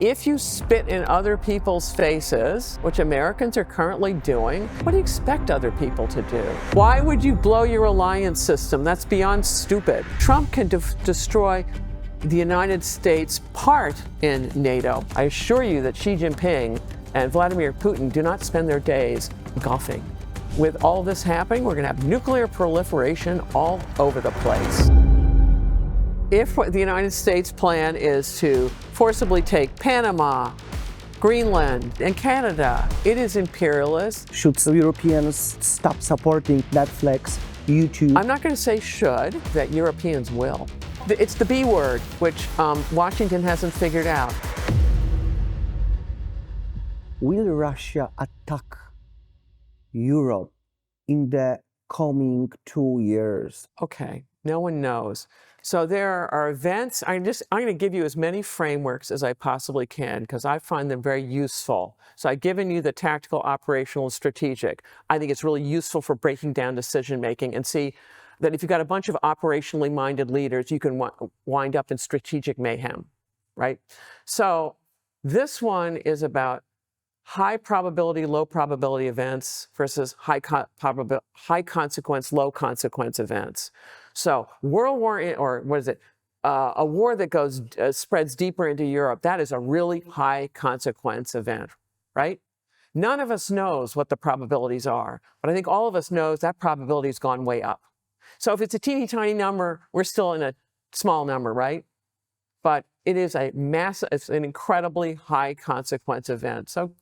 If you spit in other people's faces, which Americans are currently doing, what do you expect other people to do? Why would you blow your alliance system? That's beyond stupid. Trump can destroy the United States part in NATO. I assure you that Xi Jinping and Vladimir Putin do not spend their days golfing. With all this happening, we're going to have nuclear proliferation all over the place. If the United States' plan is to forcibly take Panama, Greenland, and Canada, it is imperialist. Should the Europeans stop supporting Netflix, YouTube? I'm not going to say should, that Europeans will. It's the B word, which Washington hasn't figured out. Will Russia attack Europe in the coming 2 years? Okay, no one knows. So there are events. I'm going to give you as many frameworks as I possibly can because I find them very useful. So I've given you the tactical, operational, and strategic. I think it's really useful for breaking down decision making and see that if you've got a bunch of operationally minded leaders, you can wind up in strategic mayhem, right? So this one is about high probability, low probability events versus high consequence, low consequence events. So World War, or what is it? A war that goes spreads deeper into Europe, that is a really high consequence event, right? None of us knows what the probabilities are, but I think all of us knows that probability has gone way up. So if it's a teeny tiny number, we're still in a small number, right? But it is a massive, it's an incredibly high consequence event. So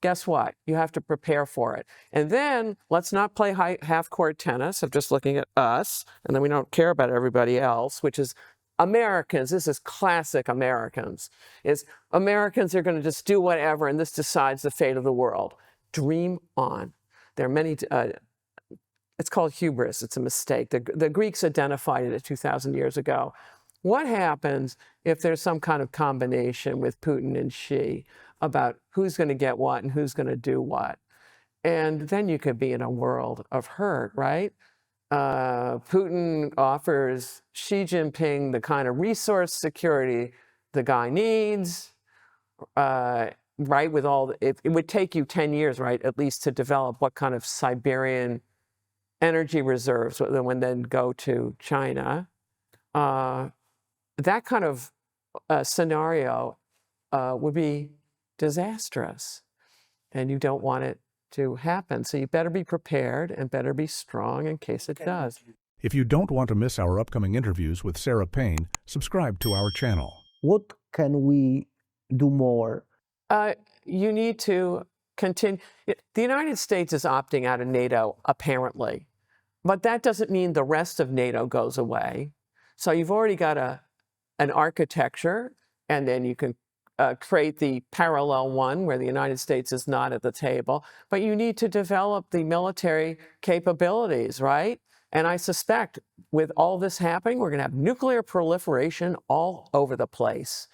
guess what? You have to prepare for it. And then let's not play half-court tennis of just looking at us, and then we don't care about everybody else, which is Americans. This is classic Americans. Americans are going to just do whatever, and this decides the fate of the world. Dream on. There are many, it's called hubris. It's a mistake. The Greeks identified it 2,000 years ago. What happens if there's some kind of combination with Putin and Xi about who's going to get what and who's going to do what? And then you could be in a world of hurt, right? Putin offers Xi Jinping the kind of resource security the guy needs, right? With all, it would take you 10 years, right, at least to develop what kind of Siberian energy reserves that would then go to China. That kind of scenario would be disastrous, and you don't want it to happen. So you better be prepared and better be strong in case it does. If you don't want to miss our upcoming interviews with Sarah Paine, subscribe to our channel. What can we do more? You need to continue. The United States is opting out of NATO, apparently, but that doesn't mean the rest of NATO goes away. So you've already got an architecture, and then you can create the parallel one where the United States is not at the table, but you need to develop the military capabilities, right? And I suspect with all this happening, we're going to have nuclear proliferation all over the place.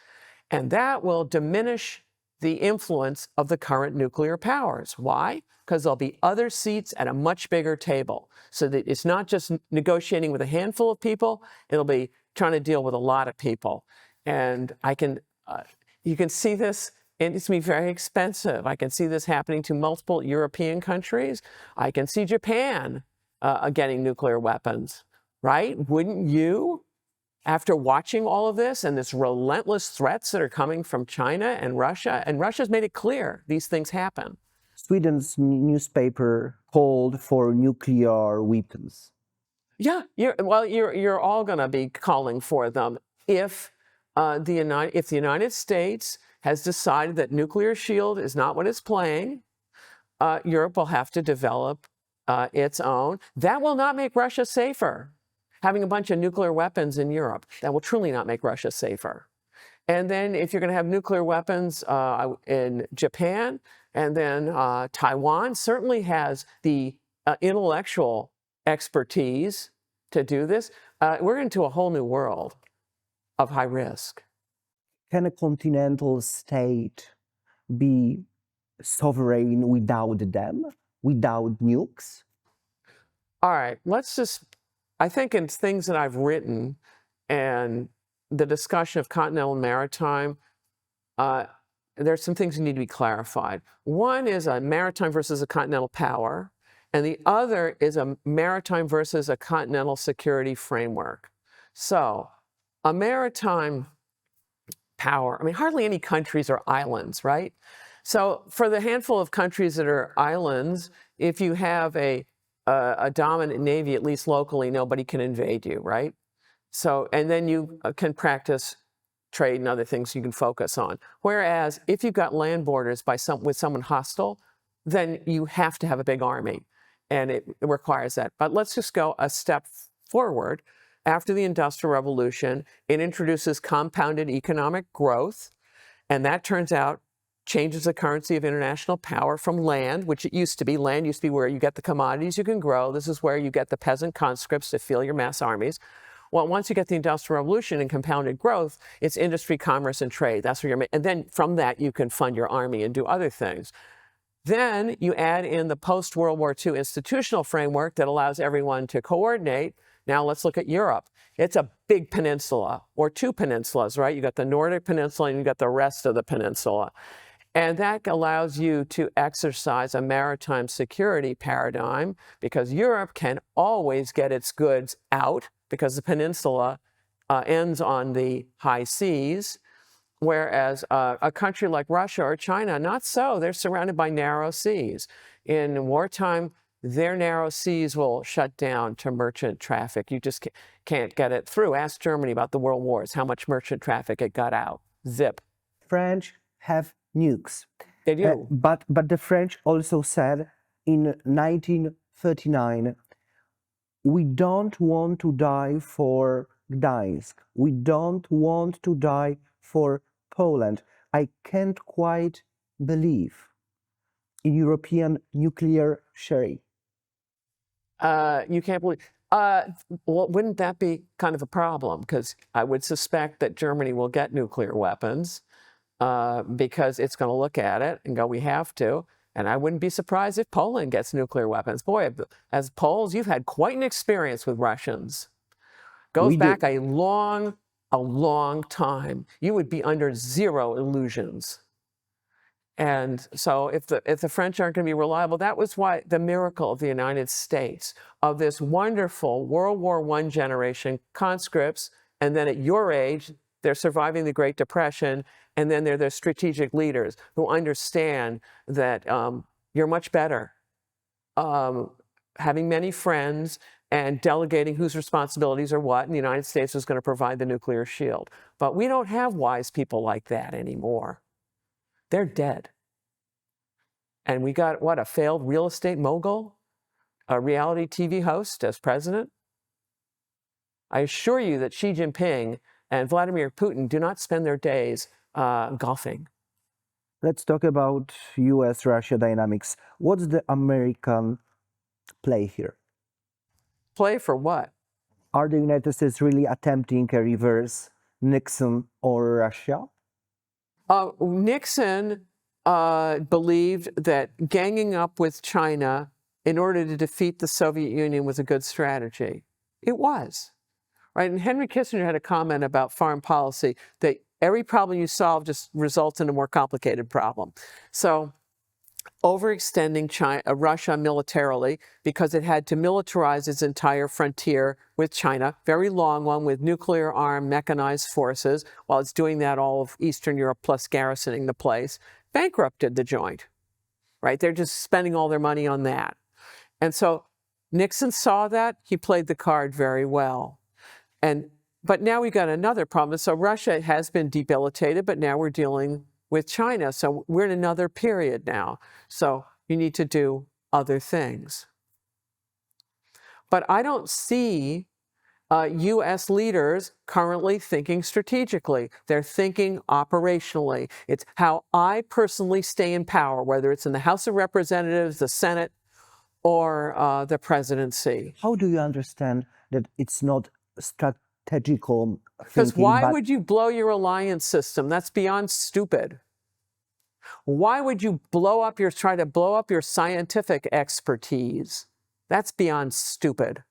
And that will diminish the influence of the current nuclear powers. Why? Because there'll be other seats at a much bigger table. So that it's not just negotiating with a handful of people, it'll be trying to deal with a lot of people. And you can see this, and it's going to be very expensive. I can see this happening to multiple European countries. I can see Japan getting nuclear weapons, right? Wouldn't you? After watching all of this and this relentless threats that are coming from China and Russia's made it clear these things happen. Sweden's newspaper called for nuclear weapons. Yeah, you're all going to be calling for them if the United States has decided that nuclear shield is not what it's playing. Europe will have to develop its own. That will not make Russia safer. Having a bunch of nuclear weapons in Europe, that will truly not make Russia safer. And then if you're going to have nuclear weapons in Japan, and then Taiwan certainly has the intellectual expertise to do this, we're into a whole new world of high risk. Can a continental state be sovereign without them, without nukes? All right, I think in things that I've written and the discussion of Continental and Maritime, there's some things that need to be clarified. One is a maritime versus a continental power, and the other is a maritime versus a continental security framework. So a maritime power, I mean, hardly any countries are islands, right? So for the handful of countries that are islands, if you have a dominant navy, at least locally, nobody can invade you, right? So, and then you can practice trade and other things you can focus on. Whereas if you've got land borders with someone hostile, then you have to have a big army, and it requires that. But let's just go a step forward. After the Industrial Revolution, it introduces compounded economic growth, and that turns out changes the currency of international power from land, which it used to be. Land used to be where you get the commodities you can grow. This is where you get the peasant conscripts to fuel your mass armies. Well, once you get the Industrial Revolution and compounded growth, it's industry, commerce, and trade. That's where you're, and then from that you can fund your army and do other things. Then you add in the post-World War II institutional framework that allows everyone to coordinate. Now let's look at Europe. It's a big peninsula, or two peninsulas, right? You got the Nordic Peninsula and you got the rest of the peninsula. And that allows you to exercise a maritime security paradigm, because Europe can always get its goods out because the peninsula ends on the high seas, whereas a country like Russia or China, not so. They're surrounded by narrow seas. In wartime, their narrow seas will shut down to merchant traffic. You just can't get it through. Ask Germany about the world wars, how much merchant traffic it got out. Zip. French have nukes. They do. But the French also said in 1939, we don't want to die for Gdańsk. We don't want to die for Poland. I can't quite believe in European nuclear sharing. You can't believe. Well, wouldn't that be kind of a problem? Because I would suspect that Germany will get nuclear weapons because it's going to look at it and go, we have to. And I wouldn't be surprised if Poland gets nuclear weapons. Boy, as Poles, you've had quite an experience with Russians. Goes back a long time. You would be under zero illusions. And so if the French aren't going to be reliable, that was why the miracle of the United States, of this wonderful World War I generation conscripts, and then at your age, they're surviving the Great Depression, and then they're the strategic leaders who understand that you're much better having many friends and delegating whose responsibilities are what, and the United States was going to provide the nuclear shield. But we don't have wise people like that anymore. They're dead. And we got, what, a failed real estate mogul, a reality TV host as president? I assure you that Xi Jinping and Vladimir Putin do not spend their days golfing. Let's talk about US-Russia dynamics. What's the American play here? Play for what? Are the United States really attempting a reverse Nixon or Russia? Nixon believed that ganging up with China in order to defeat the Soviet Union was a good strategy. It was, right? And Henry Kissinger had a comment about foreign policy that every problem you solve just results in a more complicated problem. So overextending Russia militarily because it had to militarize its entire frontier with China, very long one with nuclear armed mechanized forces, while it's doing that all of Eastern Europe plus garrisoning the place, bankrupted the joint, right? They're just spending all their money on that. And so Nixon saw that, he played the card very well. But now we got another problem. So Russia has been debilitated, but now we're dealing with China. So we're in another period now. So you need to do other things. But I don't see U.S. leaders currently thinking strategically. They're thinking operationally. It's how I personally stay in power, whether it's in the House of Representatives, the Senate, or the presidency. How do you understand that it's not strategical Because thinking? why would you blow your alliance system? That's beyond stupid. Why would you try to blow up your scientific expertise? That's beyond stupid.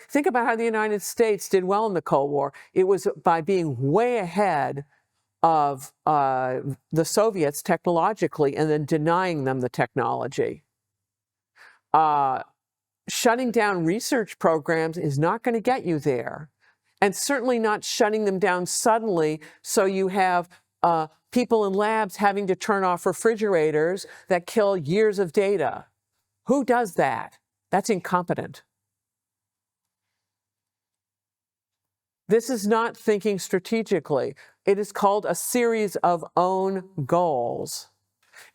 Think about how the United States did well in the Cold War. It was by being way ahead of the Soviets technologically and then denying them the technology. Shutting down research programs is not going to get you there. And certainly not shutting them down suddenly so you have people in labs having to turn off refrigerators that kill years of data. Who does that? That's incompetent. This is not thinking strategically. It is called a series of own goals.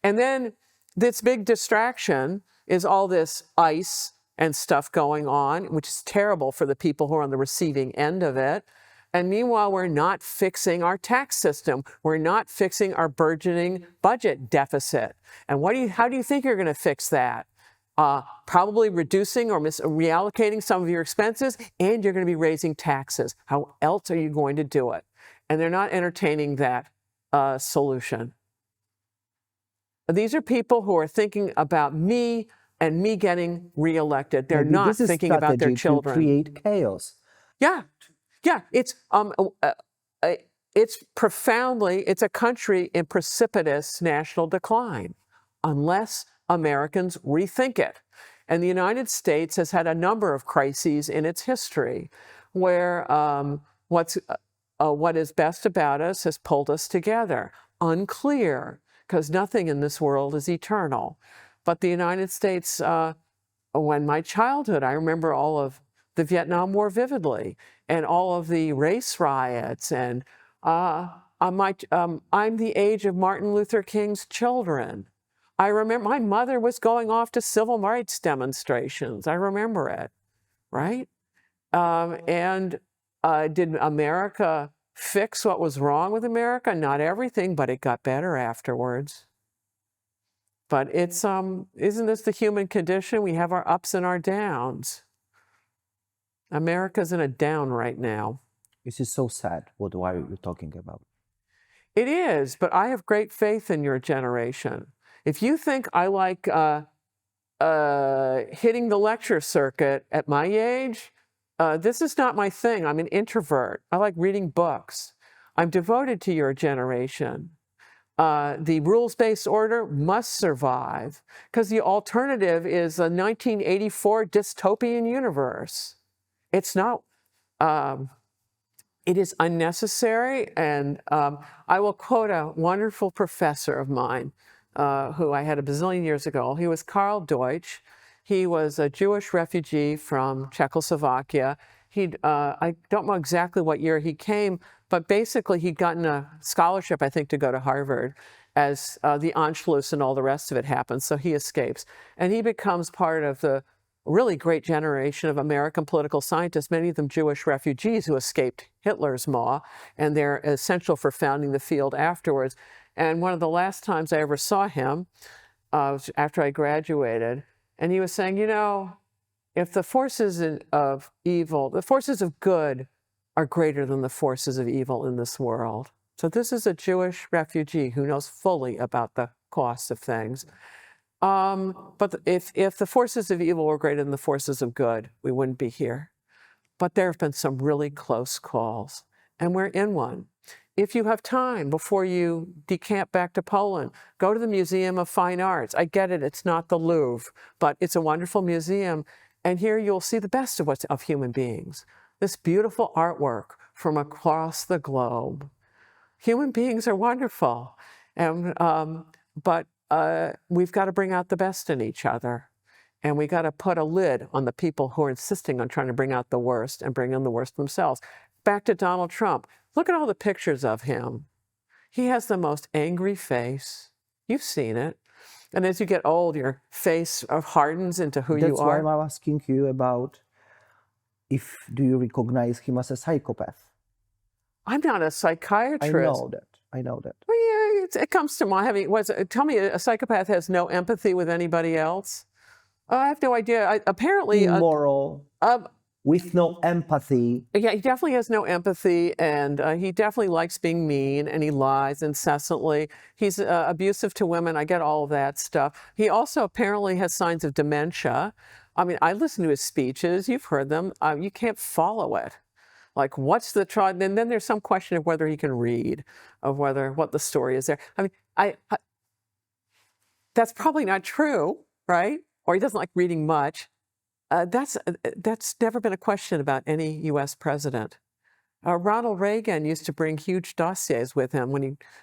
And then this big distraction is all this ice and stuff going on, which is terrible for the people who are on the receiving end of it. And meanwhile, we're not fixing our tax system. We're not fixing our burgeoning budget deficit. And how do you think you're going to fix that? Probably reducing or reallocating some of your expenses, and you're going to be raising taxes. How else are you going to do it? And they're not entertaining that solution. These are people who are thinking about me and me getting reelected. They're not thinking about their children. To create chaos. Yeah, yeah. It's a country in precipitous national decline, unless Americans rethink it. And the United States has had a number of crises in its history where what is best about us has pulled us together. Unclear, because nothing in this world is eternal. But the United States, when my childhood, I remember all of the Vietnam War vividly and all of the race riots. And I'm the age of Martin Luther King's children. I remember my mother was going off to civil rights demonstrations. I remember it, right? Did America fix what was wrong with America? Not everything, but it got better afterwards. But it's, isn't this the human condition? We have our ups and our downs. America's in a down right now. This is so sad. What are you talking about? It is, but I have great faith in your generation. If you think I like hitting the lecture circuit at my age, this is not my thing. I'm an introvert. I like reading books. I'm devoted to your generation. The rules-based order must survive because the alternative is a 1984 dystopian universe. It's not, it is unnecessary. And I will quote a wonderful professor of mine who I had a bazillion years ago. He was Karl Deutsch. He was a Jewish refugee from Czechoslovakia. I don't know exactly what year he came, but basically he'd gotten a scholarship, I think, to go to Harvard as the Anschluss and all the rest of it happened. So he escapes. And he becomes part of the really great generation of American political scientists, many of them Jewish refugees who escaped Hitler's maw, and they're essential for founding the field afterwards. And one of the last times I ever saw him was after I graduated, and he was saying, you know, if the forces of evil, the forces of good are greater than the forces of evil in this world. So this is a Jewish refugee who knows fully about the costs of things. But if the forces of evil were greater than the forces of good, we wouldn't be here. But there have been some really close calls, and we're in one. If you have time before you decamp back to Poland, go to the Museum of Fine Arts. I get it, it's not the Louvre, but it's a wonderful museum. And here you'll see the best of human beings. This beautiful artwork from across the globe. Human beings are wonderful, and but we've got to bring out the best in each other. And we got to put a lid on the people who are insisting on trying to bring out the worst and bring in the worst themselves. Back to Donald Trump. Look at all the pictures of him. He has the most angry face. You've seen it. And as you get old, your face hardens into who you are. That's why I'm asking you about do you recognize him as a psychopath? I'm not a psychiatrist. I know that. Well, yeah, it comes to mind. Tell me a psychopath has no empathy with anybody else? I have no idea. Apparently... Immoral, with no empathy. Yeah, he definitely has no empathy, and he definitely likes being mean, and he lies incessantly. He's abusive to women. I get all of that stuff. He also apparently has signs of dementia. I mean, I listen to his speeches. You've heard them. You can't follow it. Like, what's the trial? And then there's some question of whether he can read, of what the story is there. I mean, that's probably not true, right? Or he doesn't like reading much. That's never been a question about any U.S. president. Ronald Reagan used to bring huge dossiers with him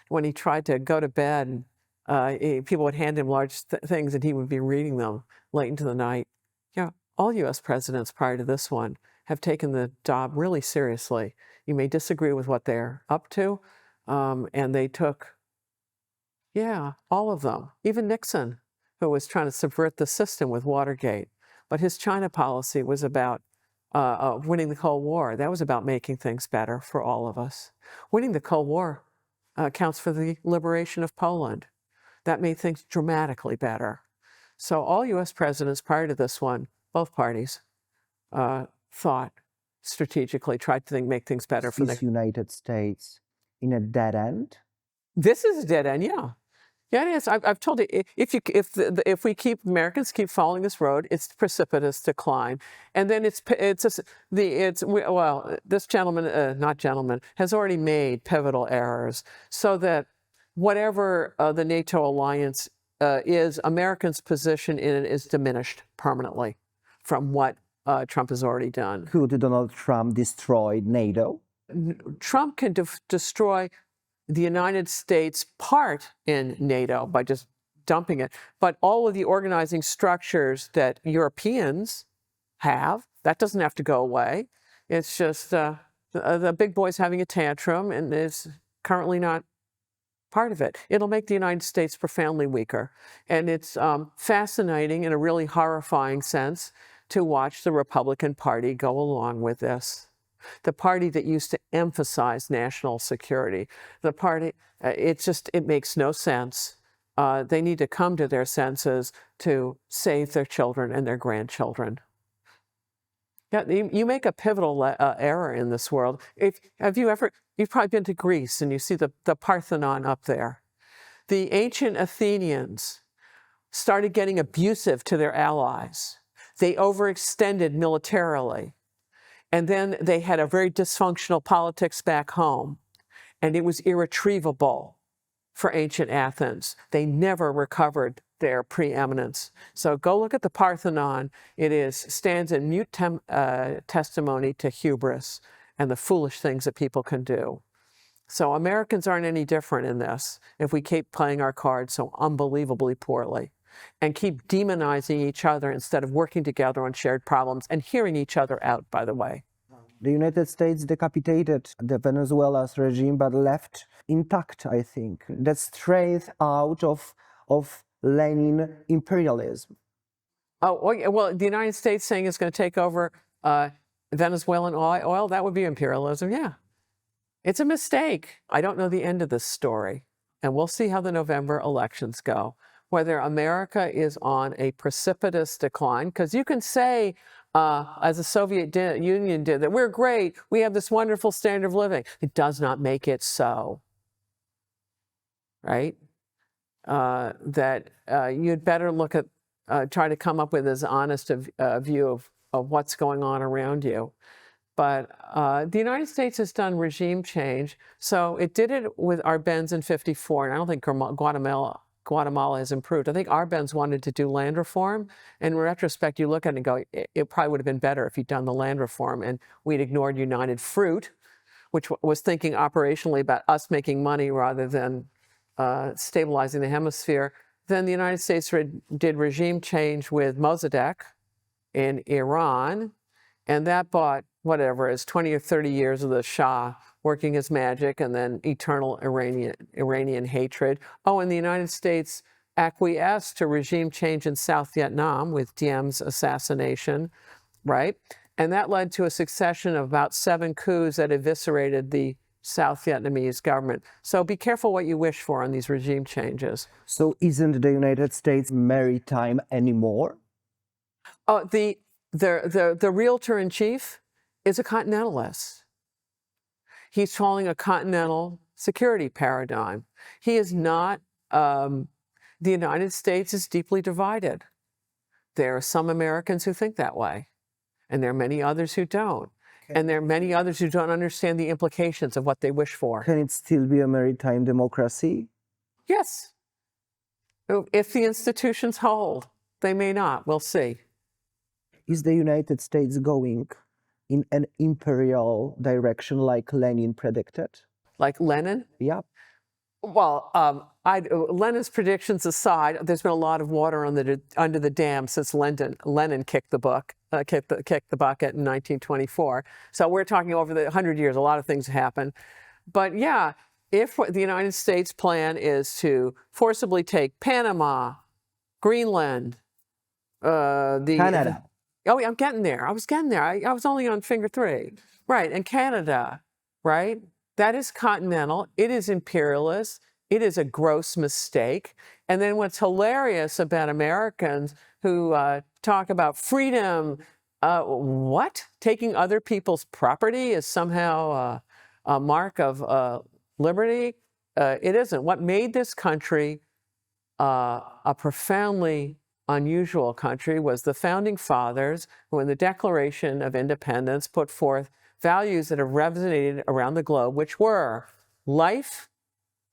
when he tried to go to bed. People would hand him large things, and he would be reading them late into the night. Yeah, all U.S. presidents prior to this one have taken the job really seriously. You may disagree with what they're up to, and they took, yeah, all of them. Even Nixon, who was trying to subvert the system with Watergate. But his China policy was about winning the Cold War. That was about making things better for all of us. Winning the Cold War counts for the liberation of Poland. That made things dramatically better. So all U.S. presidents prior to this one, both parties, thought strategically, tried to make things better for the United States in a dead end? This is a dead end, yeah. Yeah, it is. I've told you, if Americans keep following this road, it's precipitous decline, and then this gentleman has already made pivotal errors, so that whatever the NATO alliance is, Americans' position in it is diminished permanently from what Trump has already done. Could Donald Trump destroy NATO? Trump can destroy the United States part in NATO by just dumping it. But all of the organizing structures that Europeans have, that doesn't have to go away. It's just the big boy's having a tantrum and is currently not part of it. It'll make the United States profoundly weaker. And it's fascinating in a really horrifying sense to watch the Republican Party go along with this. The party that used to emphasize national security. The party, it makes no sense. They need to come to their senses to save their children and their grandchildren. Yeah, you make a pivotal error in this world. You've probably been to Greece and you see the Parthenon up there. The ancient Athenians started getting abusive to their allies. They overextended militarily. And then they had a very dysfunctional politics back home, and it was irretrievable for ancient Athens. They never recovered their preeminence. So go look at the Parthenon. It stands in mute testimony to hubris and the foolish things that people can do. So Americans aren't any different in this if we keep playing our cards so unbelievably poorly and keep demonizing each other instead of working together on shared problems and hearing each other out, by the way. The United States decapitated the Venezuela's regime, but left intact, I think. That's straight out of Lenin imperialism. Oh, well, the United States saying it's going to take over Venezuelan oil, that would be imperialism, yeah. It's a mistake. I don't know the end of this story, and we'll see how the November elections go. Whether America is on a precipitous decline, because you can say, as the Soviet Union did, that we're great, we have this wonderful standard of living. It does not make it so, right? That you'd better look at, try to come up with as honest a view of what's going on around you. But the United States has done regime change. So it did it with Arbenz in '54, and I don't think Guatemala has improved. I think Arbenz wanted to do land reform. In retrospect, you look at it and go, it probably would have been better if he'd done the land reform and we'd ignored United Fruit, which was thinking operationally about us making money rather than stabilizing the hemisphere. Then the United States did regime change with Mossadegh in Iran, and that bought whatever, is 20 or 30 years of the Shah working his magic, and then eternal Iranian hatred. Oh, and the United States acquiesced to regime change in South Vietnam with Diem's assassination, right? And that led to a succession of about 7 coups that eviscerated the South Vietnamese government. So be careful what you wish for on these regime changes. So isn't the United States maritime anymore? Oh, the realtor-in-chief is a continentalist. He's following a continental security paradigm. He is not, the United States is deeply divided. There are some Americans who think that way, and there are many others who don't. And there are many others who don't understand the implications of what they wish for. Can it still be a maritime democracy? Yes. If the institutions hold, they may not. We'll see. Is the United States going in an imperial direction like Lenin predicted? Like Lenin? Yeah. Well, Lenin's predictions aside, there's been a lot of water under the dam since Lenin kicked the bucket in 1924. So we're talking over the 100 years, a lot of things happen. But yeah, if the United States plan is to forcibly take Panama, Greenland, Canada. Oh, I'm getting there. I was getting there. I was only on finger 3. Right, and Canada, right? That is continental. It is imperialist. It is a gross mistake. And then what's hilarious about Americans who talk about freedom, what? Taking other people's property is somehow a mark of liberty? It isn't. What made this country a profoundly unusual country was the founding fathers who in the Declaration of Independence put forth values that have resonated around the globe, which were life,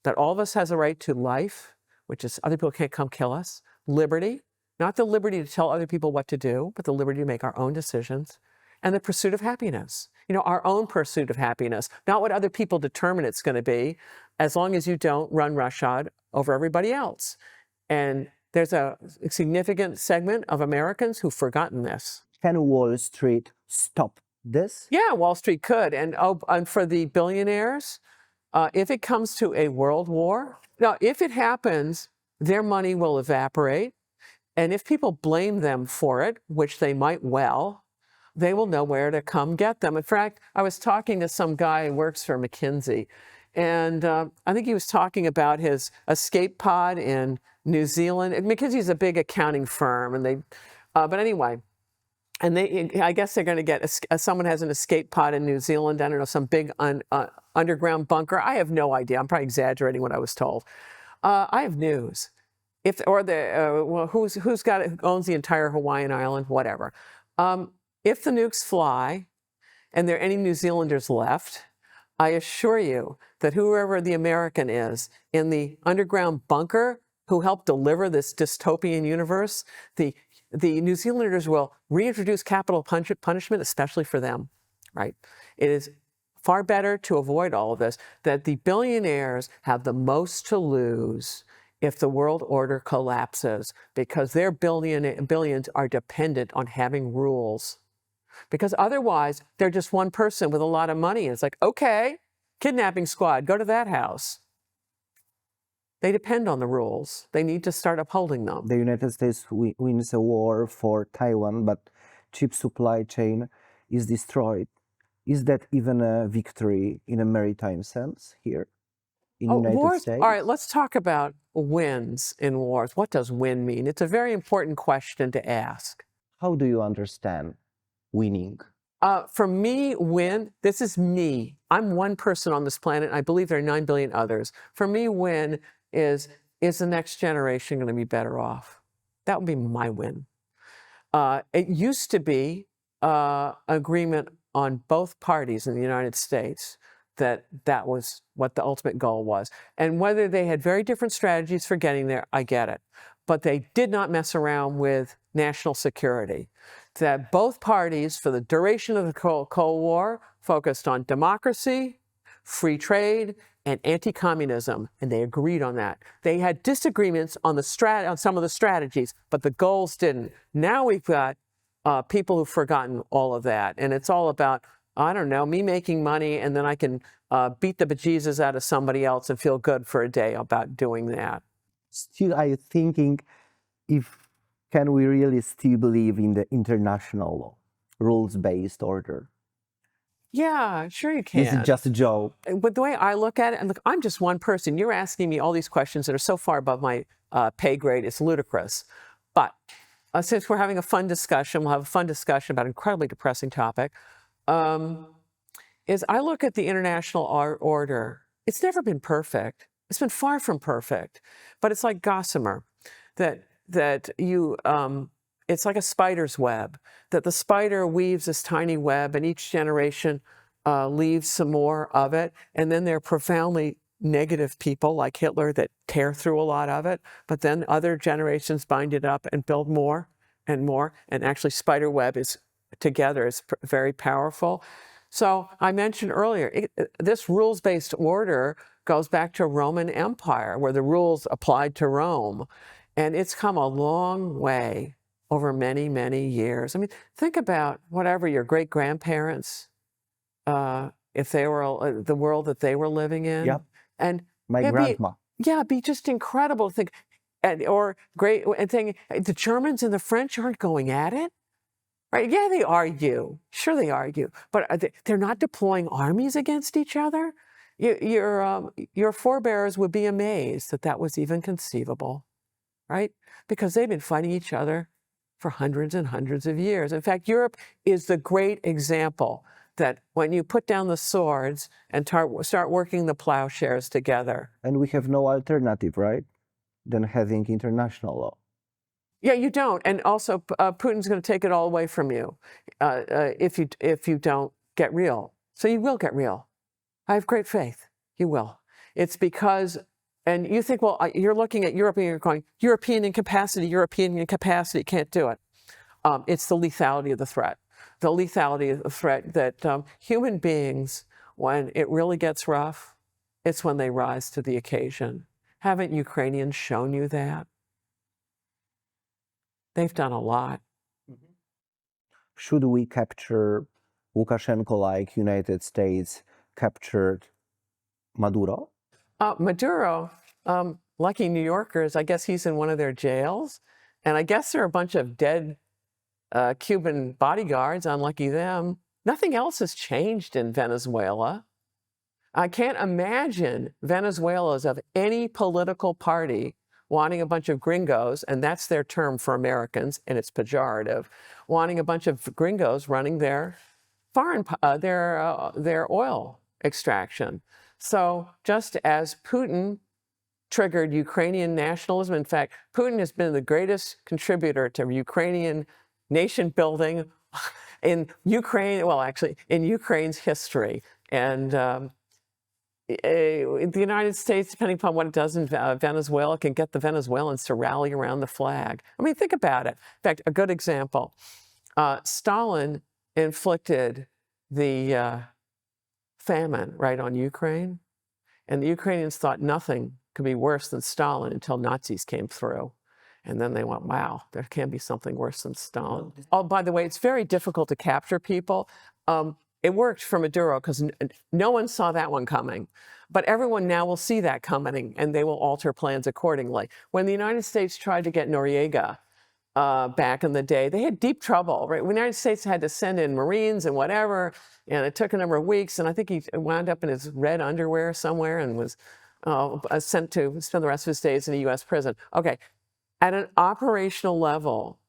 that all of us has a right to life, which is other people can't come kill us, liberty, not the liberty to tell other people what to do, but the liberty to make our own decisions, and the pursuit of happiness. You know, our own pursuit of happiness, not what other people determine it's going to be, as long as you don't run roughshod over everybody else. And there's a significant segment of Americans who've forgotten this. Can Wall Street stop this? Yeah, Wall Street could. And for the billionaires, if it comes to a world war, now, if it happens, their money will evaporate. And if people blame them for it, which they might well, they will know where to come get them. In fact, I was talking to some guy who works for McKinsey, and I think he was talking about his escape pod in New Zealand. McKinsey is a big accounting firm, and but anyway, and I guess they're going to get someone has an escape pod in New Zealand. I don't know, some big underground bunker. I have no idea. I'm probably exaggerating what I was told. I have news. Who's got it? Who owns the entire Hawaiian island? Whatever. If the nukes fly, and there are any New Zealanders left, I assure you that whoever the American is in the underground bunker who helped deliver this dystopian universe, the New Zealanders will reintroduce capital punishment, especially for them, right? It is far better to avoid all of this, that the billionaires have the most to lose if the world order collapses, because their billions are dependent on having rules. Because otherwise, they're just one person with a lot of money. And it's like, okay, kidnapping squad, go to that house. They depend on the rules. They need to start upholding them. The United States wins a war for Taiwan, but chip supply chain is destroyed. Is that even a victory in a maritime sense here in the United States? All right, let's talk about wins in wars. What does win mean? It's a very important question to ask. How do you understand winning? For me, win, this is me. I'm one person on this planet. I believe there are 9 billion others. For me, win is the next generation going to be better off? That would be my win. It used to be agreement on both parties in the United States that was what the ultimate goal was. And whether they had very different strategies for getting there, I get it. But they did not mess around with national security. That both parties, for the duration of the Cold War, focused on democracy, free trade, and anti-communism, and they agreed on that. They had disagreements on some of the strategies, but the goals didn't. Now we've got people who've forgotten all of that, and it's all about, I don't know, me making money, and then I can beat the bejesus out of somebody else and feel good for a day about doing that. Still, I'm thinking, can we really still believe in the international rules-based order? Yeah, sure you can. Is it just a joke? But the way I look at it, and look, I'm just one person. You're asking me all these questions that are so far above my pay grade, it's ludicrous. But since we're having a fun discussion, we'll have a fun discussion about an incredibly depressing topic, is I look at the international order. It's never been perfect. It's been far from perfect. But it's like gossamer, that you it's like a spider's web, that the spider weaves this tiny web and each generation leaves some more of it. And then there are profoundly negative people like Hitler that tear through a lot of it, but then other generations bind it up and build more and more. And actually Spiderweb is together is very powerful. So I mentioned earlier, this rules-based order goes back to Roman Empire, where the rules applied to Rome. And it's come a long way over many, many years. I mean, think about whatever your great-grandparents, if they were the world that they were living in. Yep. And My grandma. it'd be just incredible to think, and think, the Germans and the French aren't going at it. Right? Yeah, they argue. Sure, they argue, but they're not deploying armies against each other. Your forebears would be amazed that that was even conceivable, right? Because they've been fighting each other for hundreds and hundreds of years. In fact, Europe is the great example that when you put down the swords and start working the plowshares together. And we have no alternative, right, than having international law. Yeah, you don't. And also, Putin's going to take it all away from you if you don't get real. So you will get real. I have great faith. You will. It's because, and you think, well, you're looking at Europe and you're going, European incapacity, can't do it. It's the lethality of the threat. The lethality of the threat that human beings, when it really gets rough, it's when they rise to the occasion. Haven't Ukrainians shown you that? They've done a lot. Should we capture Lukashenko like United States captured Maduro? Maduro, lucky New Yorkers, I guess he's in one of their jails. And I guess there are a bunch of dead Cuban bodyguards, unlucky them. Nothing else has changed in Venezuela. I can't imagine Venezuelans of any political party wanting a bunch of gringos, and that's their term for Americans, and it's pejorative, wanting a bunch of gringos running their their oil extraction. So just as Putin triggered Ukrainian nationalism, in fact, Putin has been the greatest contributor to Ukrainian nation building in Ukraine, well, actually, in Ukraine's history. And the United States, depending upon what it does in Venezuela, can get the Venezuelans to rally around the flag. I mean, think about it. In fact, a good example, Stalin inflicted the famine right on Ukraine, and the Ukrainians thought nothing could be worse than Stalin until Nazis came through. And then they went, wow, there can be something worse than Stalin. Oh, by the way, it's very difficult to capture people. It worked for Maduro because no one saw that one coming. But everyone now will see that coming, and they will alter plans accordingly. When the United States tried to get Noriega back in the day, they had deep trouble, right? The United States had to send in Marines and whatever, and it took a number of weeks, and I think he wound up in his red underwear somewhere and was sent to spend the rest of his days in a U.S. prison. Okay, at an operational level,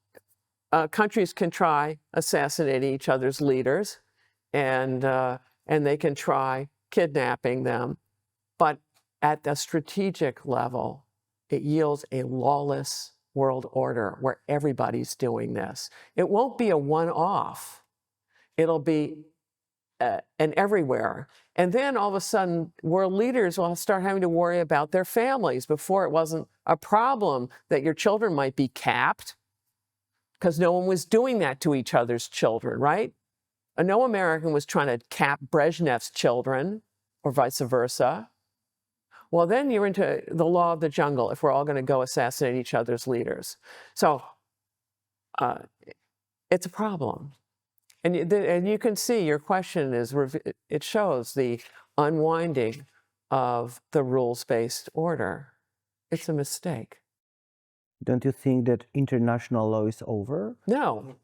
countries can try assassinating each other's leaders, and they can try kidnapping them. But at the strategic level, it yields a lawless world order where everybody's doing this. It won't be a one-off. It'll be an everywhere. And then all of a sudden, world leaders will start having to worry about their families. Before, it wasn't a problem that your children might be capped because no one was doing that to each other's children, right? No American was trying to cap Brezhnev's children or vice versa. Well, then you're into the law of the jungle if we're all going to go assassinate each other's leaders. So it's a problem. And you can see your question it shows the unwinding of the rules-based order. It's a mistake. Don't you think that international law is over? No.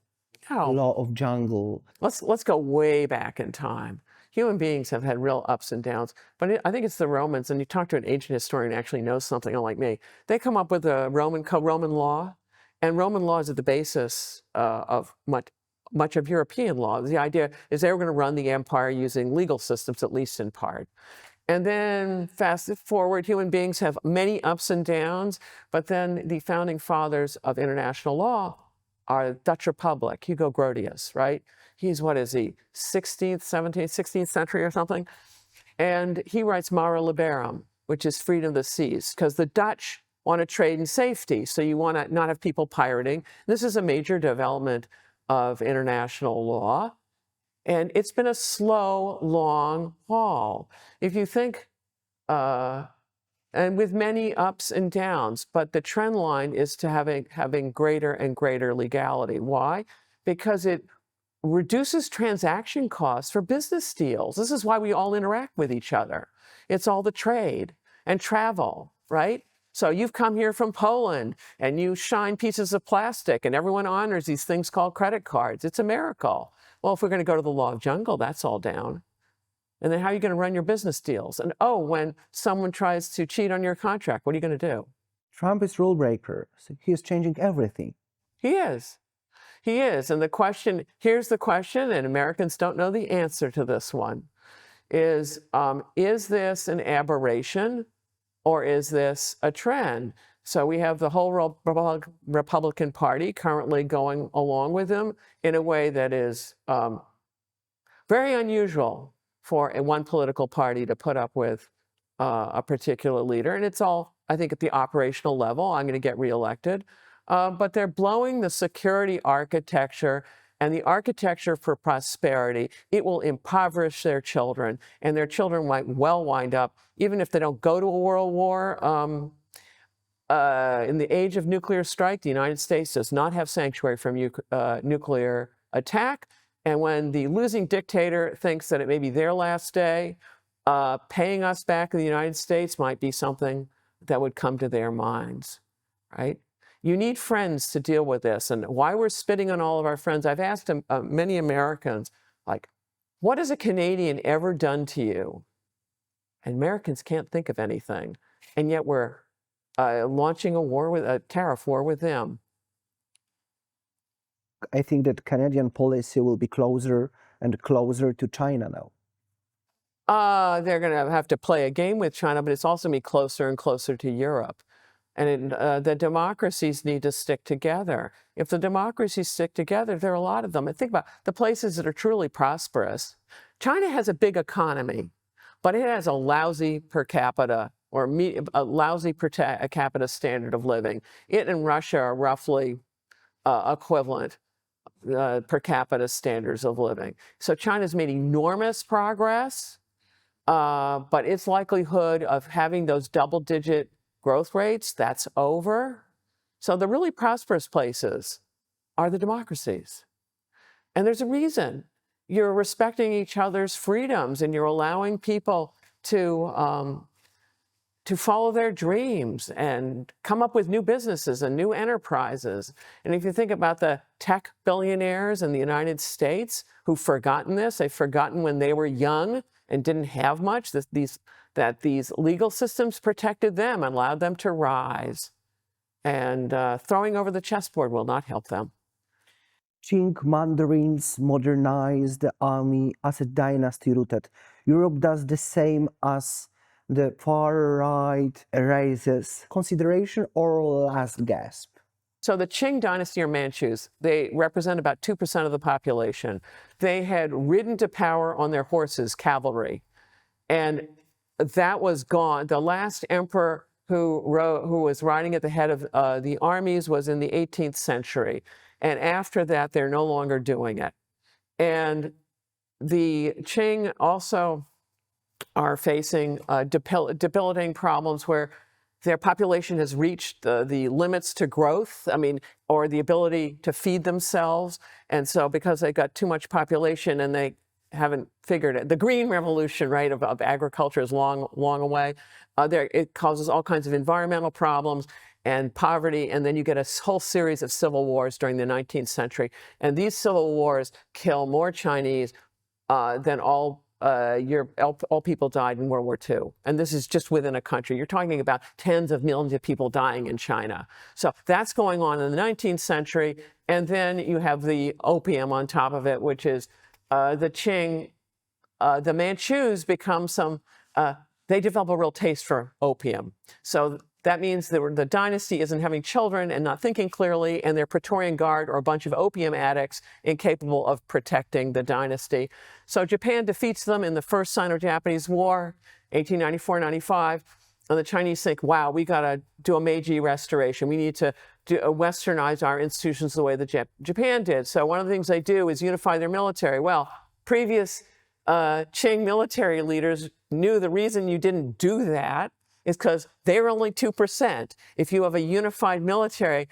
No. Law of jungle. Let's go way back in time. Human beings have had real ups and downs, but I think it's the Romans, and you talk to an ancient historian who actually knows something, unlike me. They come up with a Roman law, and Roman law is at the basis of much of European law. The idea is they were going to run the empire using legal systems, at least in part. And then fast forward, human beings have many ups and downs, but then the founding fathers of international law our Dutch Republic, Hugo Grotius, right? He's, what is he, 16th, 17th, 16th century or something? And he writes Mare Liberum, which is freedom of the seas, because the Dutch want to trade in safety. So you want to not have people pirating. This is a major development of international law. And it's been a slow, long haul. If you think, and with many ups and downs, but the trend line is to having greater and greater legality. Why? Because it reduces transaction costs for business deals. This is why we all interact with each other. It's all the trade and travel, right? So you've come here from Poland and you shine pieces of plastic and everyone honors these things called credit cards. It's a miracle. Well, if we're going to go to the law of jungle, that's all down. And then how are you going to run your business deals? And oh, when someone tries to cheat on your contract, what are you going to do? Trump is rule breaker. So he is changing everything. He is. He is. And the question, here's the question, and Americans don't know the answer to this one, is this an aberration or is this a trend? So we have the whole Republican Party currently going along with him in a way that is very unusual for one political party to put up with a particular leader. And it's all, I think, at the operational level. I'm going to get reelected. But they're blowing the security architecture and the architecture for prosperity. It will impoverish their children, and their children might well wind up, even if they don't go to a world war, in the age of nuclear strike, the United States does not have sanctuary from nuclear attack. And when the losing dictator thinks that it may be their last day, paying us back in the United States might be something that would come to their minds, right? You need friends to deal with this. And why we're spitting on all of our friends, I've asked many Americans, like, what has a Canadian ever done to you? And Americans can't think of anything. And yet we're launching a tariff war with them. I think that Canadian policy will be closer and closer to China now. They're going to have to play a game with China, but it's also going to be closer and closer to Europe. And the democracies need to stick together. If the democracies stick together, there are a lot of them. And think about the places that are truly prosperous. China has a big economy, but it has a lousy per capita or a lousy per capita standard of living. It and Russia are roughly equivalent per capita standards of living. So China's made enormous progress, but its likelihood of having those double-digit growth rates, that's over. So the really prosperous places are the democracies. And there's a reason. You're respecting each other's freedoms and you're allowing people to follow their dreams and come up with new businesses and new enterprises. And if you think about the tech billionaires in the United States who've forgotten this, they've forgotten when they were young and didn't have much, that these legal systems protected them and allowed them to rise. And throwing over the chessboard will not help them. Qing mandarins modernized the army as a dynasty rooted. Europe does the same as the far right erases. Consideration or last gasp? So the Qing dynasty or Manchus, they represent about 2% of the population. They had ridden to power on their horses, cavalry. And that was gone. The last emperor who was riding at the head of the armies was in the 18th century. And after that, they're no longer doing it. And the Qing also are facing debilitating problems where their population has reached the limits to growth, or the ability to feed themselves. And so because they got too much population and they haven't figured it, the green revolution, right, of agriculture is long away. It causes all kinds of environmental problems and poverty, and then you get a whole series of civil wars during the 19th century. And these civil wars kill more Chinese than all people died in World War II. And this is just within a country. You're talking about tens of millions of people dying in China. So that's going on in the 19th century. And then you have the opium on top of it, which is the Qing, the Manchus become they develop a real taste for opium. So That means the dynasty isn't having children and not thinking clearly, and they're Praetorian Guard or a bunch of opium addicts incapable of protecting the dynasty. So Japan defeats them in the First Sino-Japanese War, 1894-95, and the Chinese think, wow, we got to do a Meiji restoration. We need to westernize our institutions the way that Japan did. So one of the things they do is unify their military. Well, previous Qing military leaders knew the reason you didn't do that is because they're only 2%. If you have a unified military,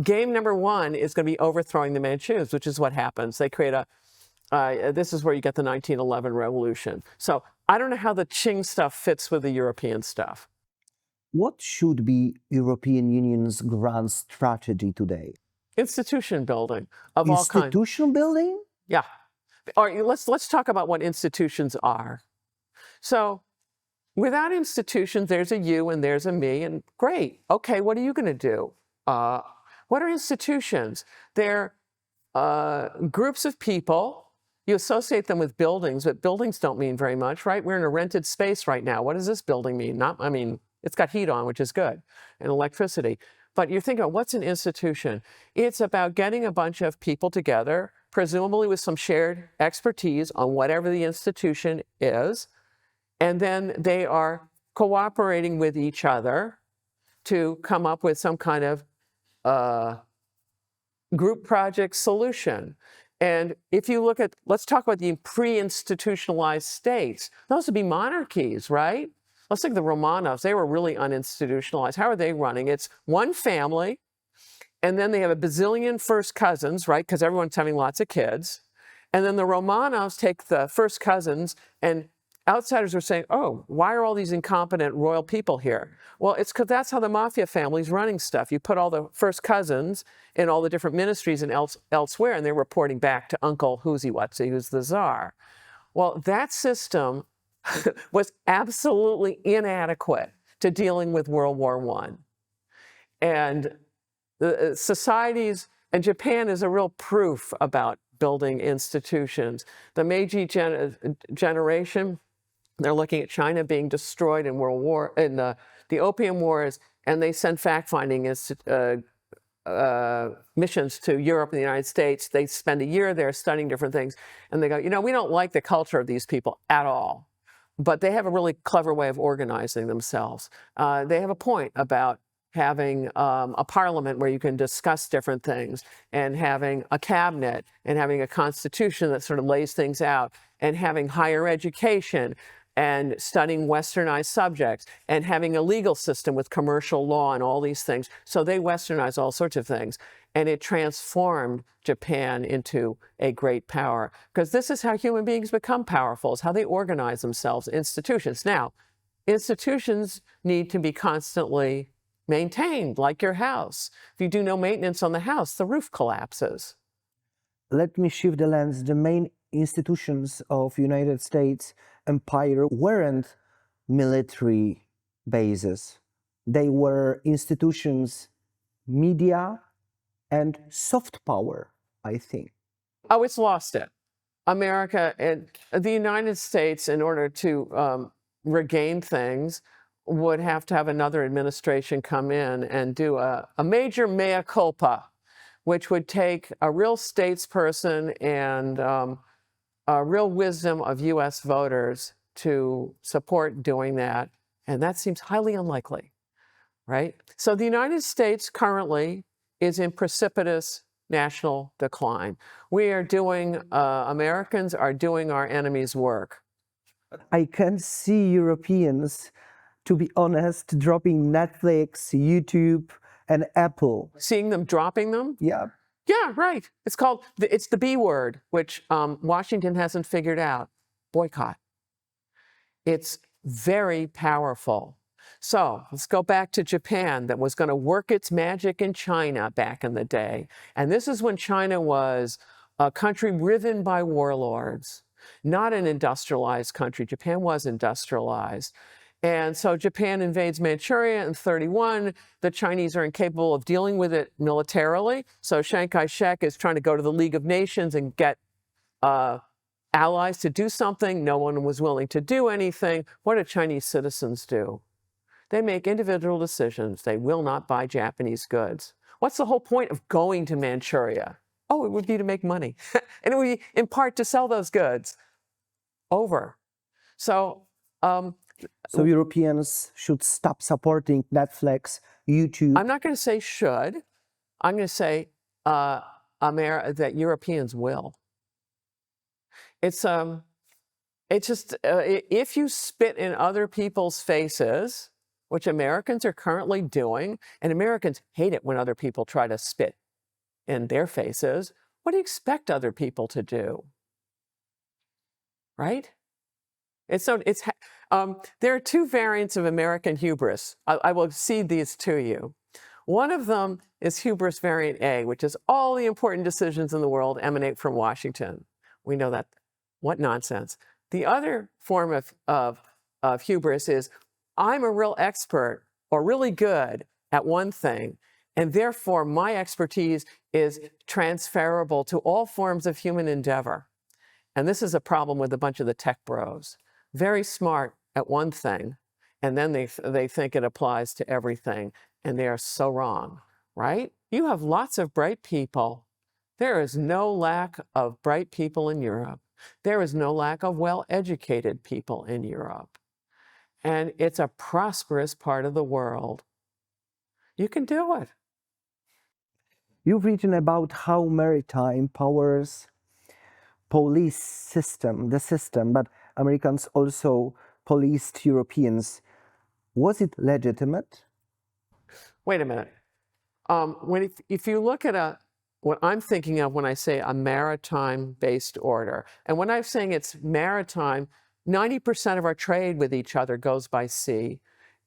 game number one is going to be overthrowing the Manchus, which is what happens. They create this is where you get the 1911 revolution. So I don't know how the Qing stuff fits with the European stuff. What should be European Union's grand strategy today? Institution building of all kinds. Institution building? Yeah. All right, let's talk about what institutions are. So without institutions, there's a you and there's a me, and great. Okay, what are you going to do? What are institutions? They're groups of people. You associate them with buildings, but buildings don't mean very much, right? We're in a rented space right now. What does this building mean? I mean, it's got heat on, which is good, and electricity. But you're thinking, what's an institution? It's about getting a bunch of people together, presumably with some shared expertise on whatever the institution is, and then they are cooperating with each other to come up with some kind of group project solution. And if you look at, let's talk about the pre-institutionalized states. Those would be monarchies, right? Let's think of the Romanovs. They were really uninstitutionalized. How are they running? It's one family, and then they have a bazillion first cousins, right? Because everyone's having lots of kids. And then the Romanovs take the first cousins, and outsiders are saying, oh, why are all these incompetent royal people here? Well, it's because that's how the mafia family's running stuff. You put all the first cousins in all the different ministries and elsewhere, and they're reporting back to Uncle Who's-he-what's-he, who's the czar. Well, that system was absolutely inadequate to dealing with World War I. And the societies, and Japan is a real proof about building institutions. The Meiji generation, they're looking at China being destroyed in the Opium Wars, and they send fact-finding missions to Europe and the United States. They spend a year there studying different things, and they go, you know, we don't like the culture of these people at all, but they have a really clever way of organizing themselves. They have a point about having a parliament where you can discuss different things, and having a cabinet, and having a constitution that sort of lays things out, and having higher education, and studying westernized subjects, and having a legal system with commercial law and all these things. So they westernized all sorts of things, and it transformed Japan into a great power. Because this is how human beings become powerful, is how they organize themselves, institutions. Now, institutions need to be constantly maintained, like your house. If you do no maintenance on the house, the roof collapses. Let me shift the lens. The main institutions of United States empire weren't military bases. They were institutions, media, and soft power, I think. Oh, it's lost it. America and the United States, in order to regain things, would have to have another administration come in and do a major mea culpa, which would take a real statesperson and a real wisdom of U.S. voters to support doing that. And that seems highly unlikely, right? So the United States currently is in precipitous national decline. We are doing, Americans are doing our enemy's work. I can see Europeans, to be honest, dropping Netflix, YouTube, and Apple. Seeing them dropping them? Yeah. Yeah, right. It's the B word, which Washington hasn't figured out. Boycott. It's very powerful. So let's go back to Japan, that was going to work its magic in China back in the day. And this is when China was a country riven by warlords, not an industrialized country. Japan was industrialized. And so Japan invades Manchuria in 1931. The Chinese are incapable of dealing with it militarily. So Chiang Kai-shek is trying to go to the League of Nations and get allies to do something. No one was willing to do anything. What did Chinese citizens do? They make individual decisions. They will not buy Japanese goods. What's the whole point of going to Manchuria? Oh, it would be to make money. And it would be in part to sell those goods. Over. So So Europeans should stop supporting Netflix, YouTube. I'm not going to say should. I'm going to say that Europeans will. It's just if you spit in other people's faces, which Americans are currently doing, and Americans hate it when other people try to spit in their faces, what do you expect other people to do? Right? There are two variants of American hubris. I will cede these to you. One of them is hubris variant A, which is all the important decisions in the world emanate from Washington. We know that. What nonsense. The other form of hubris is I'm a real expert or really good at one thing, and therefore my expertise is transferable to all forms of human endeavor. And this is a problem with a bunch of the tech bros. Very smart at one thing, and then they think it applies to everything, and they are so wrong, right? You have lots of bright people. There is no lack of bright people in Europe. There is no lack of well-educated people in Europe. And it's a prosperous part of the world. You can do it. You've written about how maritime powers police the system, but Americans also policed Europeans. Was it legitimate? Wait a minute. If you look at what I'm thinking of when I say a maritime-based order, and when I'm saying it's maritime, 90% of our trade with each other goes by sea,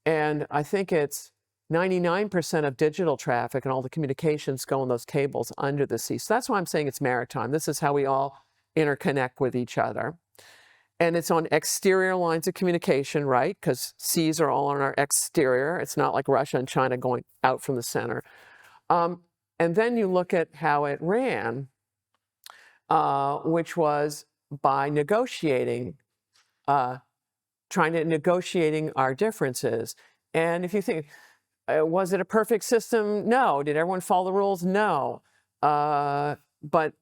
and I think it's 99% of digital traffic and all the communications go on those cables under the sea. So that's why I'm saying it's maritime. This is how we all interconnect with each other. And it's on exterior lines of communication, right? Because seas are all on our exterior. It's not like Russia and China going out from the center. And then you look at how it ran, which was by negotiating, negotiating our differences. And if you think, was it a perfect system? No. Did everyone follow the rules? No. But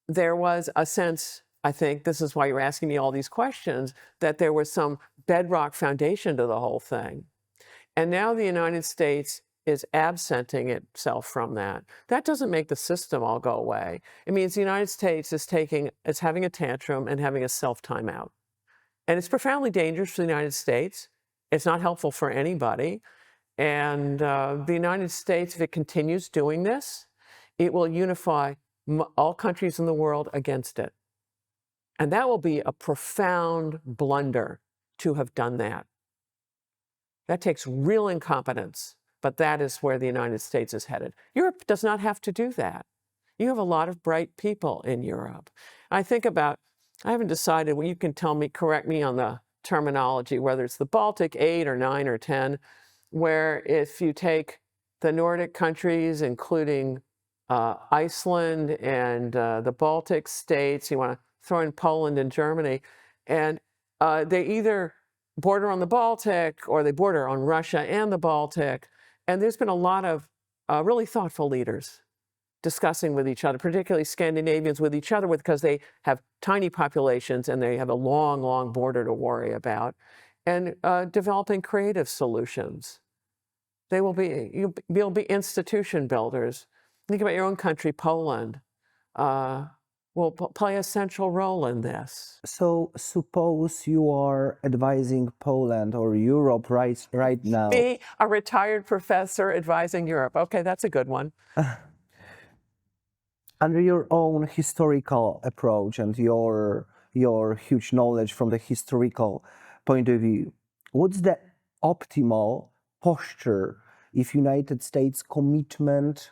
there was a sense, I think, this is why you're asking me all these questions, that there was some bedrock foundation to the whole thing. And now the United States is absenting itself from that. That doesn't make the system all go away. It means the United States is having a tantrum and having a self-timeout. And it's profoundly dangerous for the United States. It's not helpful for anybody. And the United States, if it continues doing this, it will unify all countries in the world against it. And that will be a profound blunder to have done that. That takes real incompetence, but that is where the United States is headed. Europe does not have to do that. You have a lot of bright people in Europe. I think about, I haven't decided, well, you can correct me on the terminology, whether it's the Baltic 8 or 9 or 10, where if you take the Nordic countries, including Iceland and the Baltic states, you want to throw in Poland and Germany, and they either border on the Baltic or they border on Russia and the Baltic. And there's been a lot of really thoughtful leaders discussing with each other, particularly Scandinavians with each other, because they have tiny populations and they have a long, long border to worry about, and developing creative solutions. You'll be institution builders. Think about your own country, Poland. Will play a central role in this. So suppose you are advising Poland or Europe right now. Be a retired professor advising Europe. Okay, that's a good one. Under your own historical approach and your huge knowledge from the historical point of view, what's the optimal posture if United States commitment